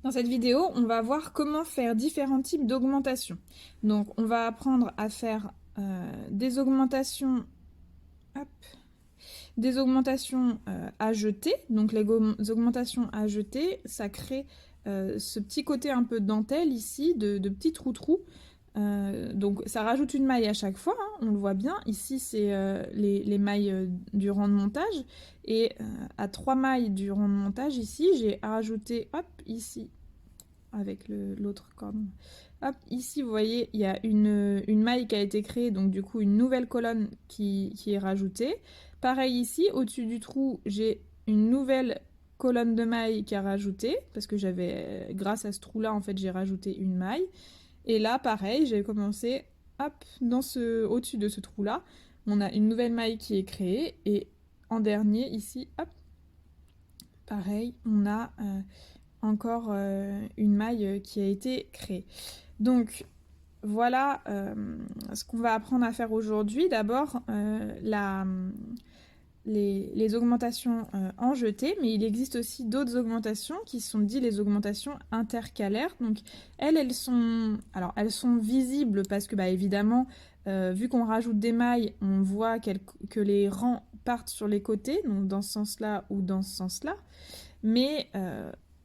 Dans cette vidéo, on va voir comment faire différents types d'augmentations. Donc, on va apprendre à faire des augmentations, hop, des augmentations à jeter. Donc, les augmentations à jeter, ça crée ce petit côté un peu dentelle ici, de petits trous-trous. Donc, ça rajoute une maille à chaque fois, hein, on le voit bien. Ici, c'est les mailles du rang de montage. Et à 3 mailles du rang de montage, ici, j'ai rajouté, hop, ici, avec l'autre cordon. Hop, ici, vous voyez, il y a une maille qui a été créée, donc du coup, une nouvelle colonne qui est rajoutée. Pareil ici, au-dessus du trou, j'ai une nouvelle colonne de maille qui a rajouté, parce que j'avais, grâce à ce trou-là, en fait, j'ai rajouté une maille. Et là, pareil, j'ai commencé, hop, au-dessus de ce trou-là, on a une nouvelle maille qui est créée, et en dernier, ici, hop, pareil, on a encore une maille qui a été créée. Donc voilà ce qu'on va apprendre à faire aujourd'hui. D'abord les augmentations en jeté, mais il existe aussi d'autres augmentations qui sont dites les augmentations intercalaires. Donc elles sont visibles parce que bah, évidemment vu qu'on rajoute des mailles, on voit que les rangs partent sur les côtés, donc dans ce sens-là ou dans ce sens-là. Mais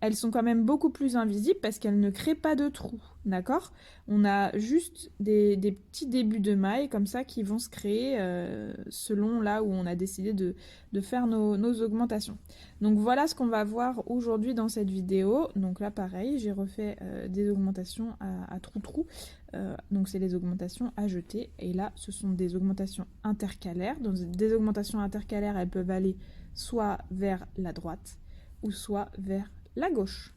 elles sont quand même beaucoup plus invisibles parce qu'elles ne créent pas de trous, d'accord? On a juste des petits débuts de mailles comme ça qui vont se créer selon là où on a décidé de faire nos augmentations. Donc voilà ce qu'on va voir aujourd'hui dans cette vidéo. Donc là pareil, j'ai refait des augmentations à trous-trous. Donc c'est les augmentations à jeter. Et là, ce sont des augmentations intercalaires. Donc des augmentations intercalaires, elles peuvent aller soit vers la droite, ou soit vers la gauche.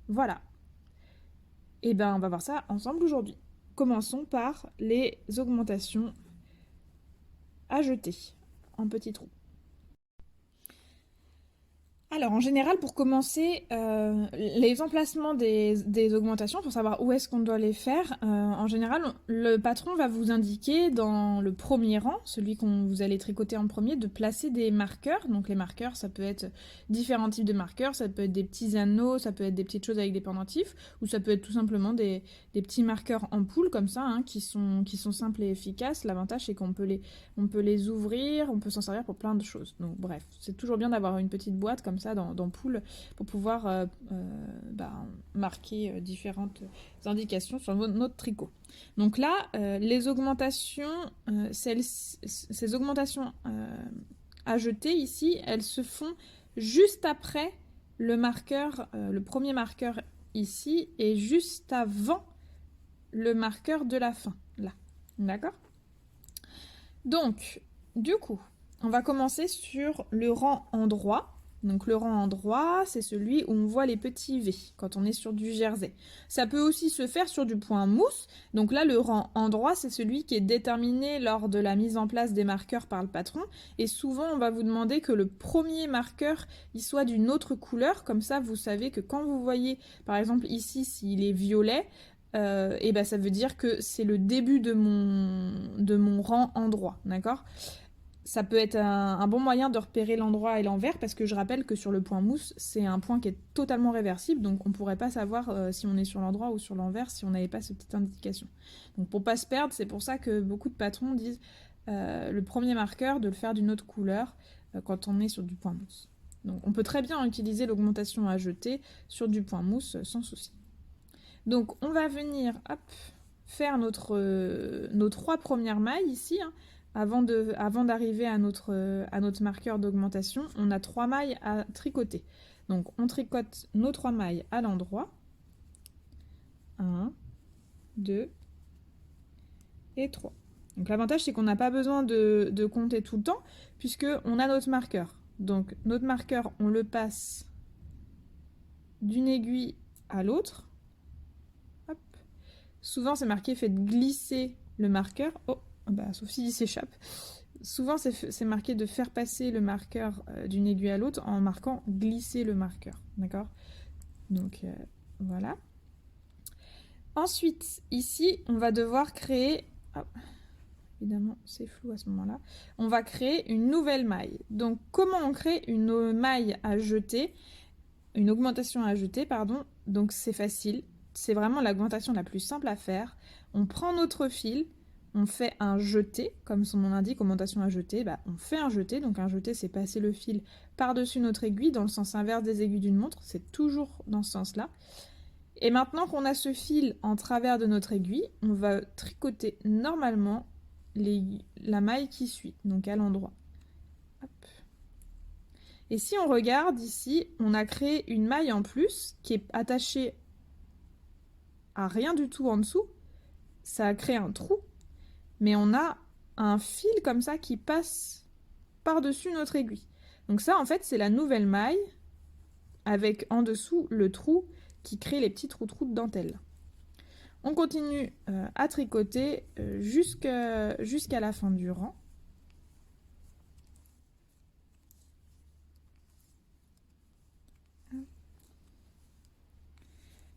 Voilà. Et ben on va voir ça ensemble aujourd'hui. Commençons par les augmentations à jeter en petits trous. Alors en général, pour commencer, les emplacements des augmentations, pour savoir où est-ce qu'on doit les faire, en général, le patron va vous indiquer dans le premier rang, celui qu'on vous allez tricoter en premier, de placer des marqueurs. Donc les marqueurs, ça peut être différents types de marqueurs, ça peut être des petits anneaux, ça peut être des petites choses avec des pendentifs, ou ça peut être tout simplement des petits marqueurs en poule comme ça, hein, qui sont simples et efficaces. L'avantage c'est qu'on peut les ouvrir, on peut s'en servir pour plein de choses. Donc bref, c'est toujours bien d'avoir une petite boîte comme ça dans Pool pour pouvoir marquer différentes indications sur notre tricot. Donc là, les augmentations, ces augmentations à jeter ici, elles se font juste après le marqueur, le premier marqueur ici, et juste avant le marqueur de la fin, là. D'accord ? Donc, du coup, on va commencer sur le rang endroit. Donc le rang endroit, c'est celui où on voit les petits V quand on est sur du jersey. Ça peut aussi se faire sur du point mousse. Donc là, le rang endroit, c'est celui qui est déterminé lors de la mise en place des marqueurs par le patron. Et souvent, on va vous demander que le premier marqueur, il soit d'une autre couleur. Comme ça, vous savez que quand vous voyez, par exemple ici, s'il est violet, et ben ça veut dire que c'est le début de mon rang endroit, d'accord? Ça peut être un bon moyen de repérer l'endroit et l'envers, parce que je rappelle que sur le point mousse, c'est un point qui est totalement réversible, donc on pourrait pas savoir si on est sur l'endroit ou sur l'envers si on n'avait pas cette petite indication. Donc pour pas se perdre, c'est pour ça que beaucoup de patrons disent le premier marqueur de le faire d'une autre couleur quand on est sur du point mousse. Donc on peut très bien utiliser l'augmentation à jeter sur du point mousse sans souci. Donc on va venir hop, faire nos 3 premières mailles ici. Hein. Avant d'arriver à notre marqueur d'augmentation, on a 3 mailles à tricoter. Donc on tricote nos 3 mailles à l'endroit. 1, 2 et 3. Donc l'avantage c'est qu'on n'a pas besoin de compter tout le temps puisqu'on a notre marqueur. Donc notre marqueur, on le passe d'une aiguille à l'autre. Souvent, c'est marqué faites glisser le marqueur. Oh, bah, sauf s'il s'échappe. Souvent, c'est marqué de faire passer le marqueur d'une aiguille à l'autre en marquant glisser le marqueur. D'accord? Donc, voilà. Ensuite, ici, on va devoir créer... Oh, évidemment, c'est flou à ce moment-là. On va créer une nouvelle maille. Donc, comment on crée une maille à jeter ? une augmentation à ajouter, pardon. Donc c'est facile, c'est vraiment l'augmentation la plus simple à faire. On prend notre fil, on fait un jeté, comme son nom l'indique, augmentation à jeter, bah, on fait un jeté. Donc un jeté, c'est passer le fil par-dessus notre aiguille dans le sens inverse des aiguilles d'une montre, c'est toujours dans ce sens-là. Et maintenant qu'on a ce fil en travers de notre aiguille, on va tricoter normalement la maille qui suit, donc à l'endroit. Et si on regarde ici, on a créé une maille en plus qui est attachée à rien du tout en dessous. Ça a créé un trou, mais on a un fil comme ça qui passe par-dessus notre aiguille. Donc ça, en fait, c'est la nouvelle maille avec en dessous le trou qui crée les petits trous de dentelle. On continue à tricoter jusqu'à la fin du rang.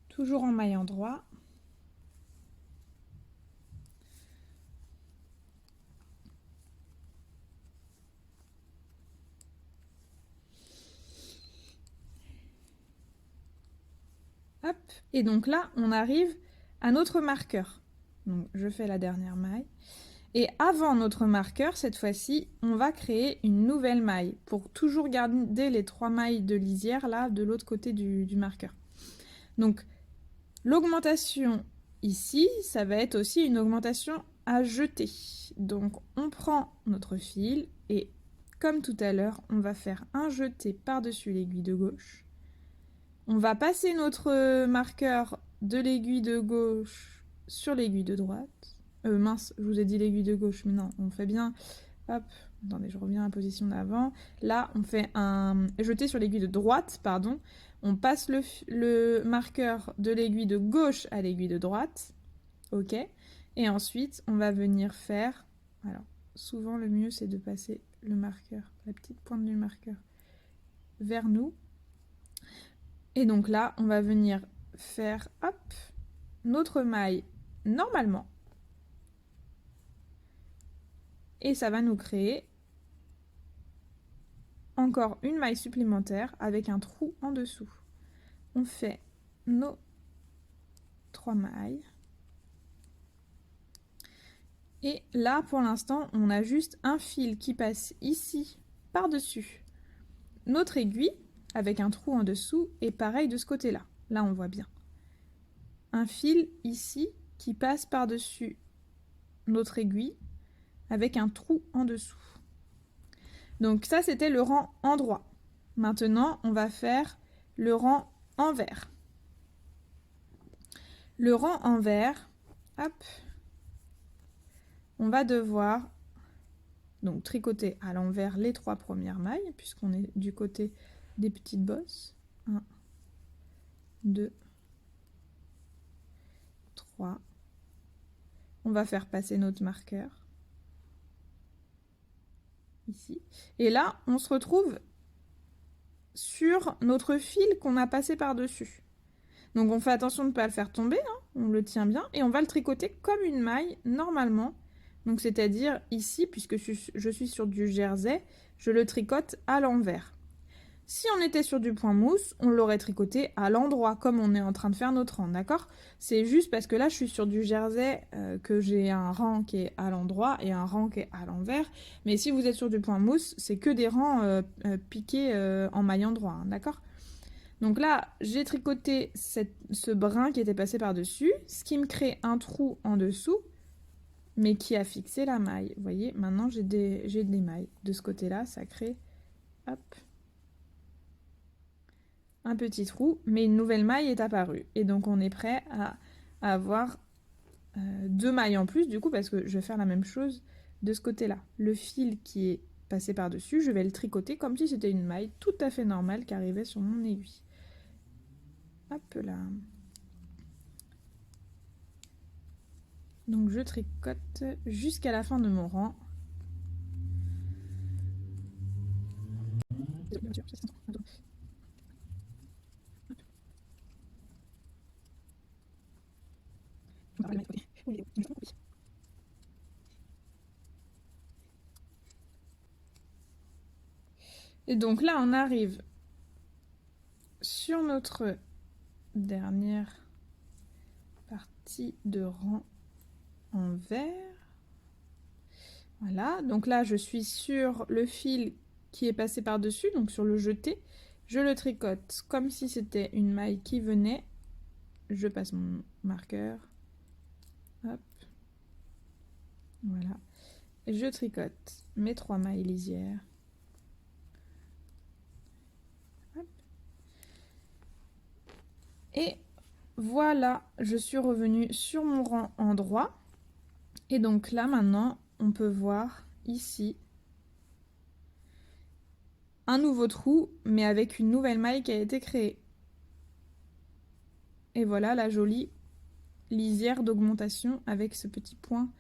Toujours en maille endroit. Hop. Et donc là, on arrive à notre marqueur. Donc je fais la dernière maille. Et avant notre marqueur, cette fois-ci, on va créer une nouvelle maille pour toujours garder les 3 mailles de lisière là de l'autre côté du marqueur. Donc l'augmentation ici, ça va être aussi une augmentation à jeter. Donc on prend notre fil et comme tout à l'heure, on va faire un jeté par-dessus l'aiguille de gauche. On va passer notre marqueur de l'aiguille de gauche sur l'aiguille de droite. Mince, je vous ai dit l'aiguille de gauche, mais non, on fait bien. Hop, attendez, je reviens à la position d'avant. Là, on fait un jeté sur l'aiguille de droite, pardon. On passe le marqueur de l'aiguille de gauche à l'aiguille de droite. Ok. Et ensuite, on va venir faire... Alors, souvent, le mieux, c'est de passer le marqueur, la petite pointe du marqueur, vers nous. Et donc là, on va venir faire, hop, notre maille normalement. Et ça va nous créer encore une maille supplémentaire avec un trou en dessous. On fait nos 3 mailles. Et là, pour l'instant, on a juste un fil qui passe ici, par-dessus notre aiguille, avec un trou en dessous, et pareil de ce côté-là. Là, on voit bien. Un fil ici qui passe par-dessus notre aiguille, avec un trou en dessous. Donc ça, c'était le rang endroit. Maintenant, on va faire le rang envers. Le rang envers, hop, on va devoir donc tricoter à l'envers les 3 premières mailles, puisqu'on est du côté des petites bosses. 1, 2, 3. On va faire passer notre marqueur. Ici. Et là, on se retrouve sur notre fil qu'on a passé par-dessus. Donc on fait attention de ne pas le faire tomber, hein, on le tient bien, et on va le tricoter comme une maille, normalement. Donc c'est-à-dire ici, puisque je suis sur du jersey, je le tricote à l'envers. Si on était sur du point mousse, on l'aurait tricoté à l'endroit, comme on est en train de faire notre rang, d'accord? C'est juste parce que là, je suis sur du jersey, que j'ai un rang qui est à l'endroit et un rang qui est à l'envers. Mais si vous êtes sur du point mousse, c'est que des rangs piqués en maille endroit, hein, d'accord? Donc là, j'ai tricoté ce brin qui était passé par-dessus, ce qui me crée un trou en dessous, mais qui a fixé la maille. Vous voyez, maintenant j'ai des mailles. De ce côté-là, ça crée, hop, un petit trou, mais une nouvelle maille est apparue. Et donc on est prêt à avoir 2 mailles en plus, du coup, parce que je vais faire la même chose de ce côté-là. Le fil qui est passé par-dessus, je vais le tricoter comme si c'était une maille tout à fait normale qui arrivait sur mon aiguille. Hop là. Donc je tricote jusqu'à la fin de mon rang. Et donc là, on arrive sur notre dernière partie de rang en vert. Voilà, donc là je suis sur le fil qui est passé par-dessus, donc sur le jeté. Je le tricote comme si c'était une maille qui venait. Je passe mon marqueur. Hop. Voilà. Je tricote mes 3 mailles lisières. Hop. Et voilà, je suis revenue sur mon rang en droit. Et donc là maintenant, on peut voir ici un nouveau trou, mais avec une nouvelle maille qui a été créée. Et voilà la jolie lisière d'augmentation avec ce petit point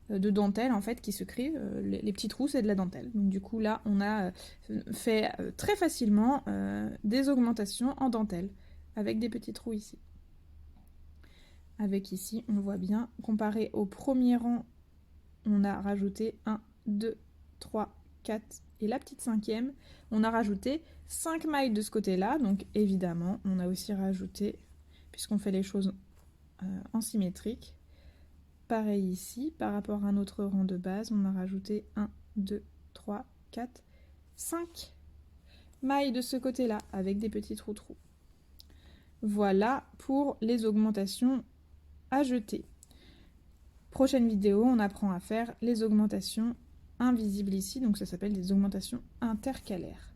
de dentelle en fait qui se crée. Les petits trous, c'est de la dentelle. Donc du coup là, on a fait très facilement des augmentations en dentelle avec des petits trous ici. Avec ici, on voit bien, comparé au premier rang, on a rajouté 1, 2, 3, 4 et la petite 5e. On a rajouté 5 mailles de ce côté-là, donc évidemment, on a aussi rajouté, puisqu'on fait les choses en symétrique, pareil ici, par rapport à notre rang de base, on a rajouté 1, 2, 3, 4, 5 mailles de ce côté-là, avec des petits trous-trous. Voilà pour les augmentations à jeter. Prochaine vidéo, on apprend à faire les augmentations invisibles ici, donc ça s'appelle des augmentations intercalaires.